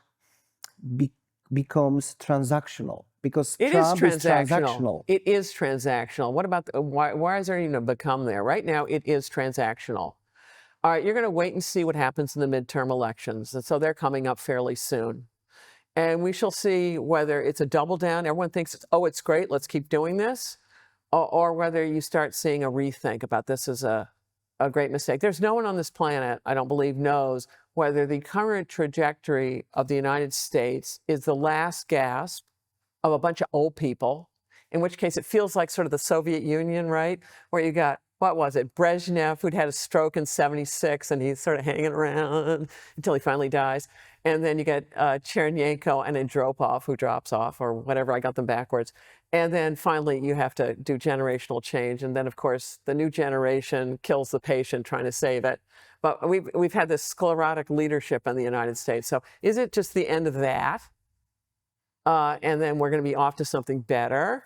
becomes transactional? Because Trump is transactional. It is transactional. What about, why is there even a become there? Right now, it is transactional. All right, you're going to wait and see what happens in the midterm elections. And so they're coming up fairly soon. And we shall see whether it's a double down. Everyone thinks, oh, it's great, let's keep doing this. Or whether you start seeing a rethink about this as a a great mistake. There's no one on this planet, I don't believe, knows whether the current trajectory of the United States is the last gasp of a bunch of old people, in which case it feels like sort of the Soviet Union, right? Where you got, what was it, Brezhnev, who'd had a stroke in '76, and he's sort of hanging around until he finally dies. And then you get Chernyenko and Andropov, who drops off, or whatever, I got them backwards. And then finally, you have to do generational change. And then, of course, the new generation kills the patient trying to save it. But we've had this sclerotic leadership in the United States. So is it just the end of that? And then we're going to be off to something better?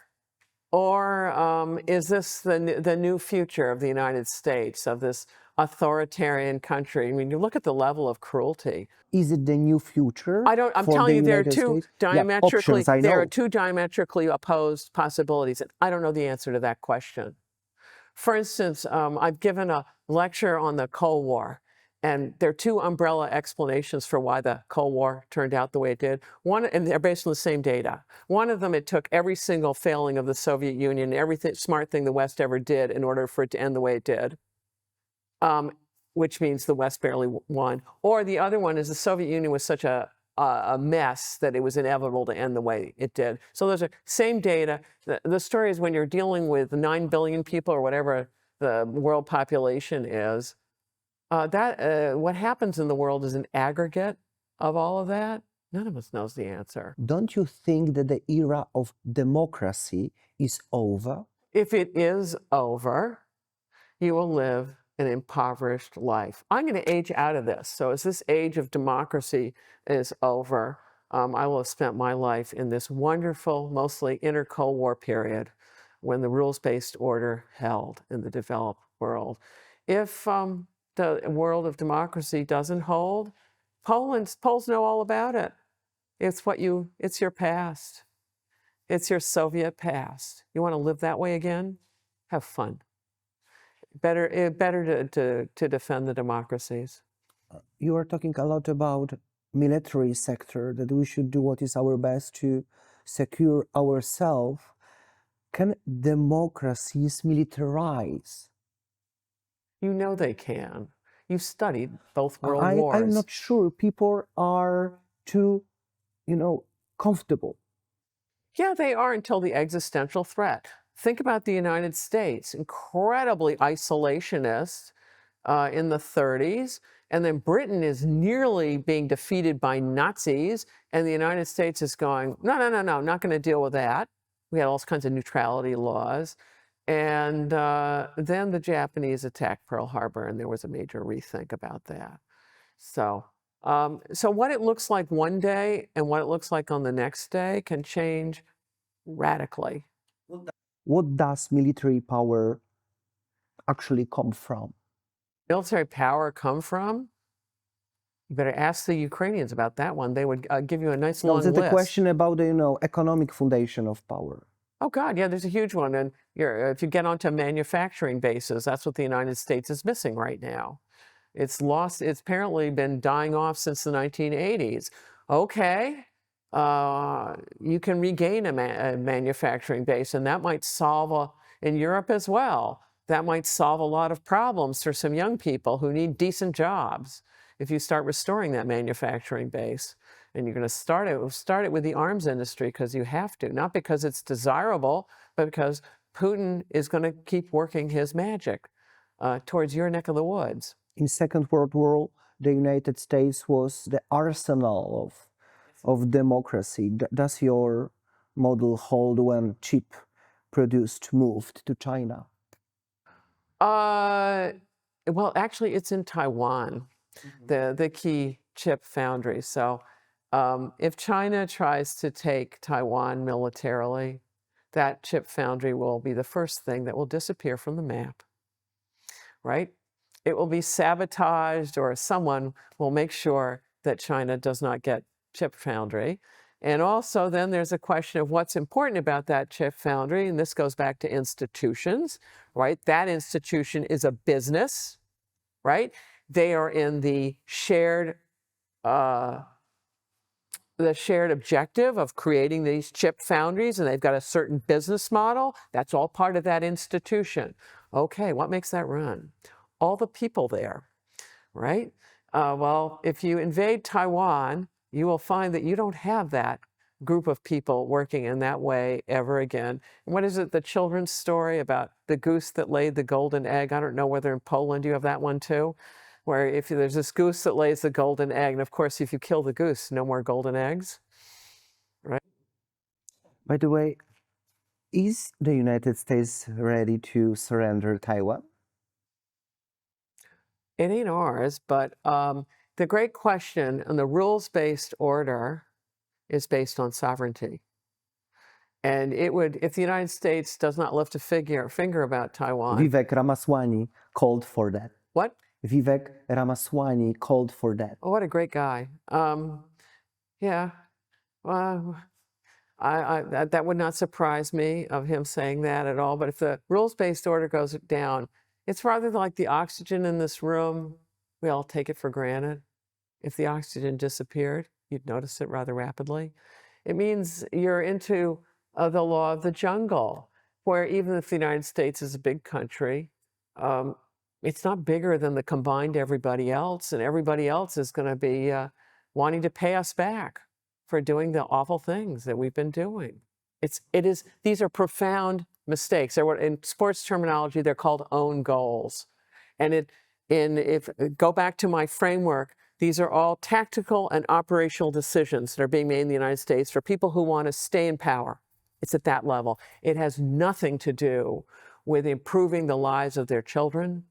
Or is this the new future of the United States, of this authoritarian country? I mean, you look at the level of cruelty. Is it the new future? I'm for telling the you, there are United two States? diametrically, options, I there are know. two diametrically opposed possibilities. And I don't know the answer to that question. For instance, I've given a lecture on the Cold War, and there are two umbrella explanations for why the Cold War turned out the way it did. One, and they're based on the same data. One of them, it took every single failing of the Soviet Union, every smart thing the West ever did in order for it to end the way it did, which means the West barely won. Or the other one is the Soviet Union was such a mess that it was inevitable to end the way it did. So those are same data. The story is when you're dealing with 9 billion people or whatever the world population is, what happens in the world is an aggregate of all of that. None of us knows the answer. Don't you think that the era of democracy is over? If it is over, you will live an impoverished life. I'm going to age out of this. So as this age of democracy is over, I will have spent my life in this wonderful, mostly inter-Cold War period when the rules-based order held in the developed world. If the world of democracy doesn't hold, Poles know all about it. It's your past. It's your Soviet past. You want to live that way again? Have fun. Better to defend the democracies. You are talking a lot about military sector, that we should do what is our best to secure ourselves. Can democracies militarize? You know they can. You've studied both world wars. I'm not sure. People are too, comfortable. Yeah, they are until the existential threat. Think about the United States, incredibly isolationist in the 30s, and then Britain is nearly being defeated by Nazis, and the United States is going, no, not going to deal with that. We had all kinds of neutrality laws. And then the Japanese attacked Pearl Harbor, and there was a major rethink about that. So what it looks like one day and what it looks like on the next day can change radically. What does military power actually come from? Military power come from? You better ask the Ukrainians about that one. They would give you a nice long list. No, it's a question about the economic foundation of power. Oh God, yeah, there's a huge one. And if you get onto manufacturing bases, that's what the United States is missing right now. It's lost. It's apparently been dying off since the 1980s. Okay, you can regain a manufacturing base, and that might solve in Europe as well. That might solve a lot of problems for some young people who need decent jobs if you start restoring that manufacturing base. And you're going to start it with the arms industry because you have to, not because it's desirable, but because Putin is going to keep working his magic towards your neck of the woods. In Second World War, the United States was the arsenal of democracy. Does your model hold when chip produced moved to China? Well, actually, it's in Taiwan, the key chip foundry. So if China tries to take Taiwan militarily, that chip foundry will be the first thing that will disappear from the map, right? It will be sabotaged, or someone will make sure that China does not get chip foundry. And also then there's a question of what's important about that chip foundry, and this goes back to institutions, right? That institution is a business, right? They are in the shared objective of creating these chip foundries, and they've got a certain business model. That's all part of that institution. Okay, what makes that run? all the people there, right? Well, if you invade Taiwan, you will find that you don't have that group of people working in that way ever again. And what is it, the children's story about the goose that laid the golden egg? I don't know whether in Poland you have that one too, where if there's this goose that lays the golden egg, and of course, if you kill the goose, no more golden eggs, right? By the way, is the United States ready to surrender Taiwan? It ain't ours, but the great question on the rules-based order is based on sovereignty. And it would, if the United States does not lift a finger about Taiwan. Vivek Ramaswamy called for that. What? Vivek Ramaswamy called for that. Oh, what a great guy. Yeah. That would not surprise me of him saying that at all. But if the rules-based order goes down, it's rather like the oxygen in this room. We all take it for granted. If the oxygen disappeared, you'd notice it rather rapidly. It means you're into the law of the jungle, where even if the United States is a big country, it's not bigger than the combined everybody else, and everybody else is going to be wanting to pay us back for doing the awful things that we've been doing. These are profound mistakes. In sports terminology, they're called own goals. And go back to my framework, these are all tactical and operational decisions that are being made in the United States for people who want to stay in power. It's at that level. It has nothing to do with improving the lives of their children,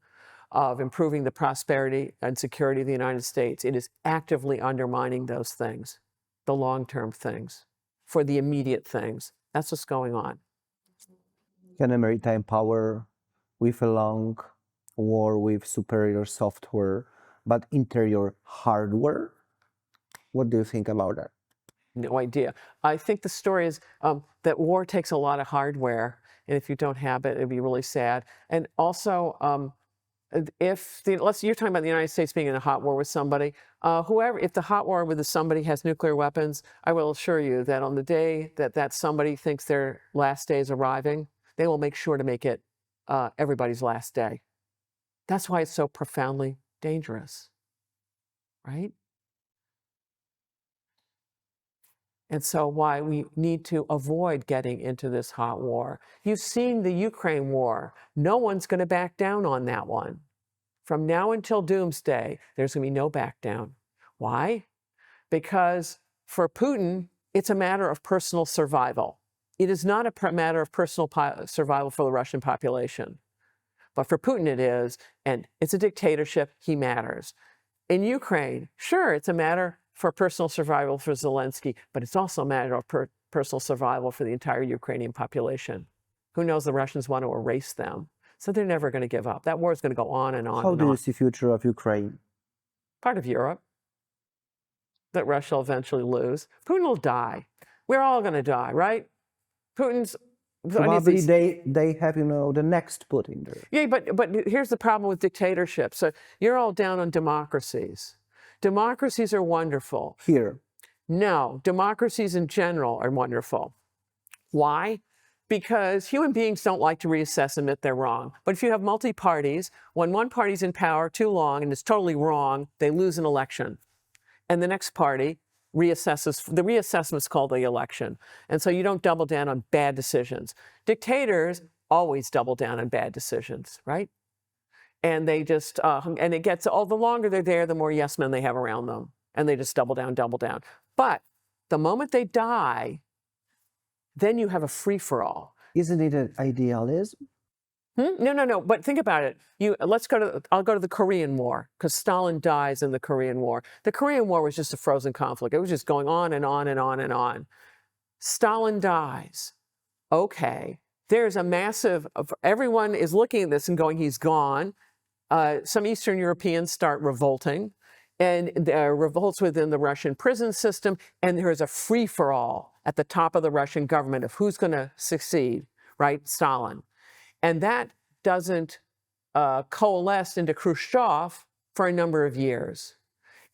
of improving the prosperity and security of the United States. It is actively undermining those things, the long-term things, for the immediate things. That's what's going on. Can a maritime power with a long war with superior software but interior hardware? What do you think about that? No idea. I think the story is that war takes a lot of hardware, and if you don't have it, it'd be really sad. And also, you're talking about the United States being in a hot war with somebody, if the hot war with somebody has nuclear weapons, I will assure you that on the day that somebody thinks their last day is arriving, they will make sure to make it everybody's last day. That's why it's so profoundly dangerous, right? And so why we need to avoid getting into this hot war. You've seen the Ukraine war. No one's going to back down on that one. From now until doomsday, there's going to be no back down. Why? Because for Putin, it's a matter of personal survival. It is not a matter of personal survival for the Russian population. But for Putin it is, and it's a dictatorship, he matters. In Ukraine, sure, it's a matter for personal survival for Zelensky, but it's also a matter of personal survival for the entire Ukrainian population. Who knows, the Russians want to erase them. So they're never going to give up. That war is going to go on and on. How do you see the future of Ukraine? Part of Europe that Russia will eventually lose. Putin will die. We're all going to die, right? Putin's... Probably they have, the next Putin there. Yeah, but here's the problem with dictatorships. So you're all down on democracies. Democracies are wonderful. Here. No, democracies in general are wonderful. Why? Because human beings don't like to reassess and admit they're wrong. But if you have multi-parties, when one party's in power too long and is totally wrong, they lose an election. And the next party reassesses. The reassessment is called the election. And so you don't double down on bad decisions. Dictators always double down on bad decisions, right? And they just, and it gets, the longer they're there, the more yes men they have around them. And they just double down, double down. But the moment they die, then you have a free-for-all. Isn't it an idealism? No. But think about it. I'll go to the Korean War, because Stalin dies in the Korean War. The Korean War was just a frozen conflict. It was just going on and on and on and on. Stalin dies. Okay. There's a massive, everyone is looking at this and going, he's gone. Some Eastern Europeans start revolting, and there are revolts within the Russian prison system, and there is a free-for-all at the top of the Russian government of who's going to succeed, right? Stalin. And that doesn't coalesce into Khrushchev for a number of years.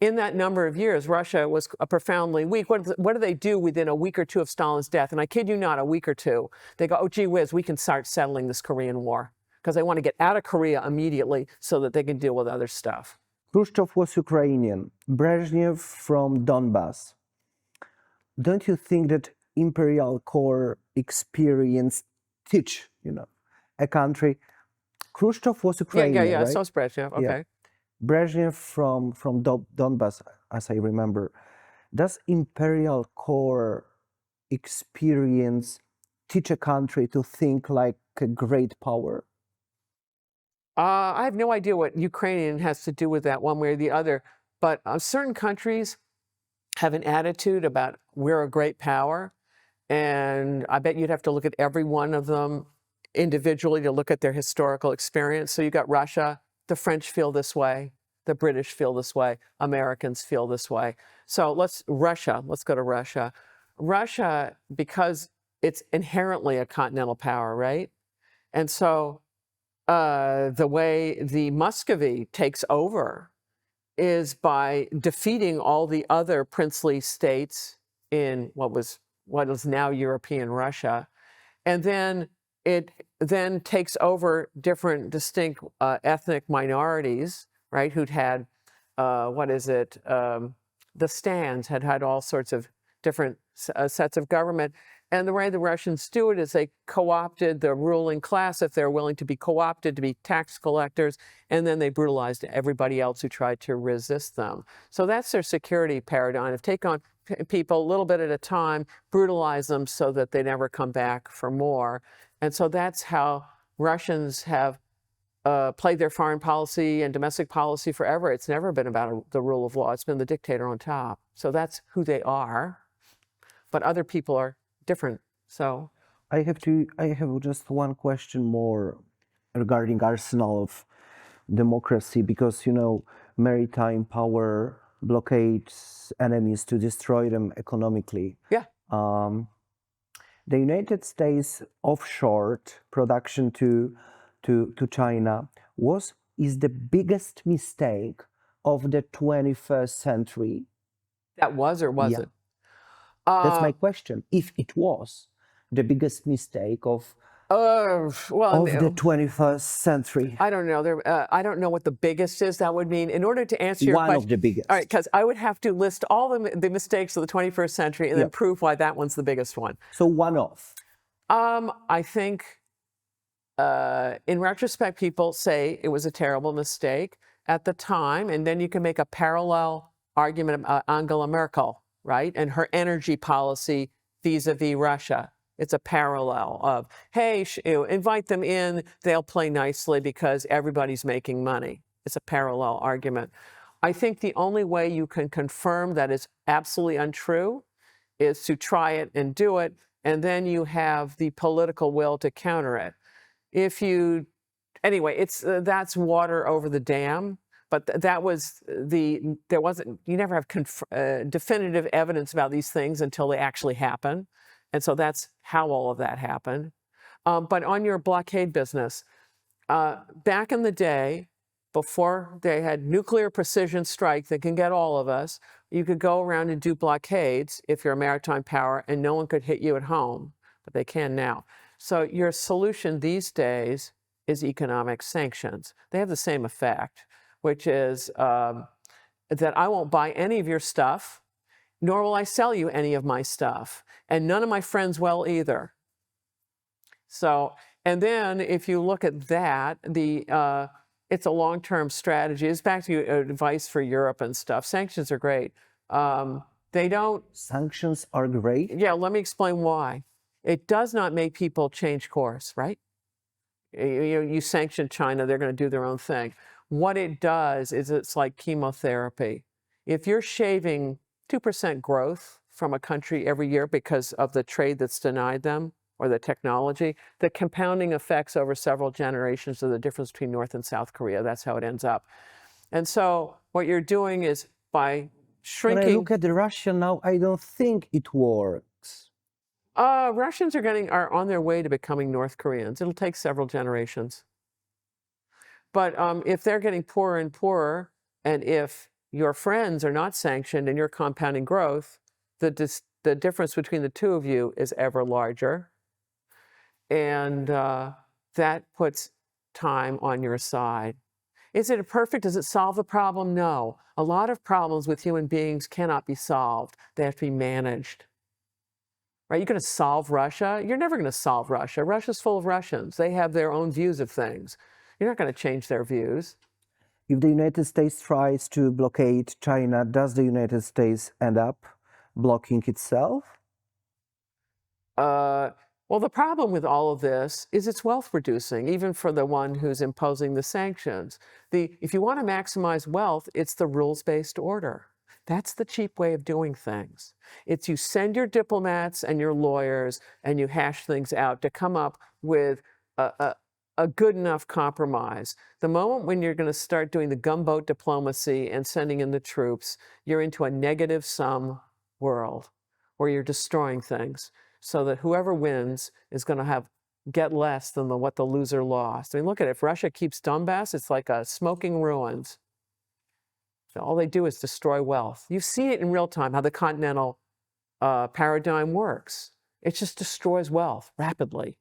In that number of years, Russia was profoundly weak. What do they do within a week or two of Stalin's death? And I kid you not, a week or two. They go, oh, gee whiz, we can start settling this Korean War, because they want to get out of Korea immediately so that they can deal with other stuff. Khrushchev was Ukrainian, Brezhnev from Donbass. Don't you think that imperial core experience teach, a country? Khrushchev was Ukrainian, Yeah. right? So is Brezhnev. Okay. Yeah. Brezhnev from Donbass, as I remember. Does imperial core experience teach a country to think like a great power? I have no idea what Ukrainian has to do with that one way or the other, but certain countries have an attitude about we're a great power, and I bet you'd have to look at every one of them individually to look at their historical experience. So you got Russia, the French feel this way, the British feel this way, Americans feel this way. So let's go to Russia. Russia, because it's inherently a continental power, right? And so the way the Muscovy takes over is by defeating all the other princely states in what is now European Russia. And then it then takes over different distinct ethnic minorities, right, who'd had, the stands had all sorts of different sets of government. And the way the Russians do it is they co-opted the ruling class, if they're willing to be co-opted, to be tax collectors, and then they brutalized everybody else who tried to resist them. So that's their security paradigm, of take on people a little bit at a time, brutalize them so that they never come back for more. And so that's how Russians have played their foreign policy and domestic policy forever. It's never been about the rule of law. It's been the dictator on top. So that's who they are. But other people are different. So I have just one question more regarding arsenal of democracy, because maritime power blockades enemies to destroy them economically. Yeah. The United States offshored production to China is the biggest mistake of the 21st century. That was or wasn't? That's my question. If it was the biggest mistake of the 21st century. I don't know. I don't know what the biggest is. That would mean, in order to answer your question. One of the biggest. All right, because I would have to list all the mistakes of the 21st century and then prove why that one's the biggest one. So one of. I think, in retrospect, people say it was a terrible mistake at the time, and then you can make a parallel argument about Angela Merkel, right, and her energy policy vis-a-vis Russia. It's a parallel of, hey, invite them in, they'll play nicely because everybody's making money. It's a parallel argument. I think the only way you can confirm that is absolutely untrue is to try it and do it, and then you have the political will to counter it. Anyway, that's water over the dam. But you never have definitive evidence about these things until they actually happen. And so that's how all of that happened. But on your blockade business, back in the day, before they had nuclear precision strike that can get all of us, you could go around and do blockades if you're a maritime power and no one could hit you at home, but they can now. So your solution these days is economic sanctions. They have the same effect, which is that I won't buy any of your stuff, nor will I sell you any of my stuff. And none of my friends will either. So, and then if you look at that, it's a long-term strategy. It's back to advice for Europe and stuff. Sanctions are great. Sanctions are great? Yeah, let me explain why. It does not make people change course, right? You sanction China, they're going to do their own thing. What it does is it's like chemotherapy. If you're shaving 2% growth from a country every year because of the trade that's denied them or the technology, the compounding effects over several generations of the difference between North and South Korea. That's how it ends up. And so what you're doing is by shrinking. When I look at Russia now, I don't think it works. Russians are on their way to becoming North Koreans. It'll take several generations. But if they're getting poorer and poorer, and if your friends are not sanctioned and you're compounding growth, the difference between the two of you is ever larger. And that puts time on your side. Is it perfect? Does it solve the problem? No. A lot of problems with human beings cannot be solved. They have to be managed. Right? You're going to solve Russia? You're never going to solve Russia. Russia's full of Russians. They have their own views of things. You're not going to change their views. If the United States tries to blockade China, does the United States end up blocking itself? Well, the problem with all of this is it's wealth reducing, even for the one who's imposing the sanctions. If you want to maximize wealth, it's the rules-based order. That's the cheap way of doing things. It's you send your diplomats and your lawyers and you hash things out to come up with a good enough compromise. The moment when you're going to start doing the gunboat diplomacy and sending in the troops, you're into a negative sum world where you're destroying things so that whoever wins is going to get less than what the loser lost. I mean, look at it. If Russia keeps Donbass, it's like a smoking ruins. So all they do is destroy wealth. You've seen it in real time, how the Continental paradigm works. It just destroys wealth rapidly.